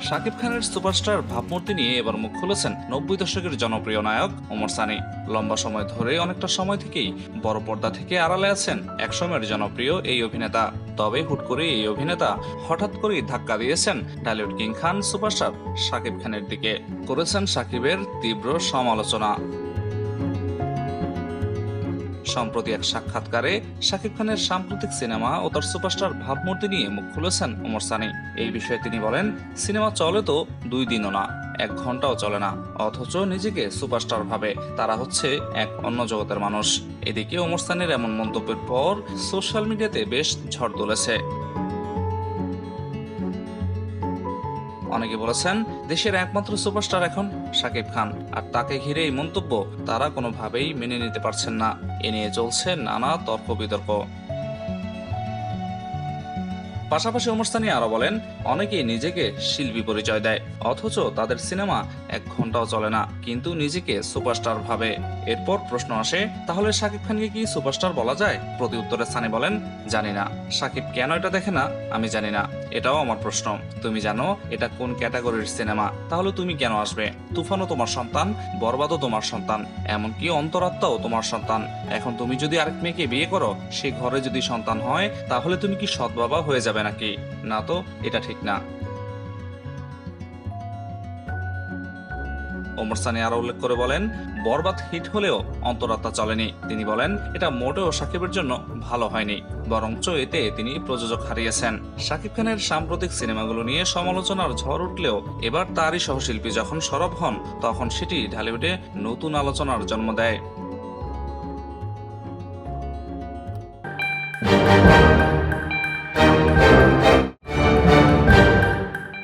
শাকিব খানের সুপারস্টার ভাবমূর্তি নিয়ে এবার মুখ খুলেছেন 90 দশকের জনপ্রিয় নায়ক ওমর সানি। লম্বা সময় ধরে অনেকটা সময় থেকেই বড় পর্দা থেকে আড়ালে আছেন একসময়ের জনপ্রিয় এই অভিনেতা। তবে হুট করে এই অভিনেতা হঠাৎ করেই ধাক্কা দিয়েছেন ঢালিউড কিং খান সুপারস্টার শাকিব খানের দিকে, করেছেন শাকিবের তীব্র সমালোচনা। সম্প্রতি এক সাক্ষাৎকারে শাকিব খানের সাম্প্রতিক সিনেমা ও তার সুপারস্টার ভাবমূর্তি নিয়ে মুখ খুলেছেন ওমর সানি। এই বিষয়ে তিনি বলেন, সিনেমা চলে তো 2 দিনও না, 1 ঘন্টাও চলে না, অথচ নিজেকে সুপারস্টার ভাবে। তারা হচ্ছে এক অন্য জগতের মানুষ। এদিকে ওমর সানির এমন মন্তব্যের পর সোশ্যাল মিডিয়াতে বেশ ঝড় তুলেছে। অনেকে বলেছেন দেশের একমাত্র সুপারস্টার এখন শাকিব খান, আর তাকে ঘিরে এই মন্তব্য তারা কোনোভাবেই মেনে নিতে পারছেন না। এ নিয়ে চলছে নানা তর্ক বিতর্ক। পাশাপাশি ওমর সানি আরো বলেন, অনেকেই নিজেকে শিল্পী পরিচয় দেয়, অথচ তাদের সিনেমা 1 ঘন্টাও চলে না, কিন্তু নিজেকে সুপারস্টার ভাবে। এরপর প্রশ্ন আসে, তাহলে শাকিব খানকে কি সুপারস্টার বলা যায়? প্রতি উত্তরে সানি বলেন, জানি না। শাকিব কেন এটা দেখে না আমি জানি না, এটাও আমার প্রশ্ন। তুমি জানো এটা কোন ক্যাটাগরির সিনেমা, তাহলে তুমি কেন আসবে? তুফানও তোমার সন্তান, বরবাদও তোমার সন্তান, এমনকি অন্তরাত্মাও তোমার সন্তান। এখন তুমি যদি আরেক মেয়েকে বিয়ে করো, সে ঘরে যদি সন্তান হয়, তাহলে তুমি কি সৎ বাবা হয়ে যাবে নাকি? না তো, এটা ঠিক না। ওমর সানি আরো উল্লেখ করে বলেন, বরবাদ হিট হলেও অন্তরাত্মা চলেনি। তিনি বলেন, এটা মোটেও শাকিবের জন্য ভালো হয়নি, বরঞ্চ এতে তিনি প্রযোজক হারিয়েছেন। শাকিব খানের সাম্প্রতিক সিনেমাগুলো নিয়ে সমালোচনার ঝড় উঠলেও এবার তারই সহশিল্পী যখন সরব হন, তখন সেটি ঢালিউডে নতুন আলোচনার জন্ম দেয়।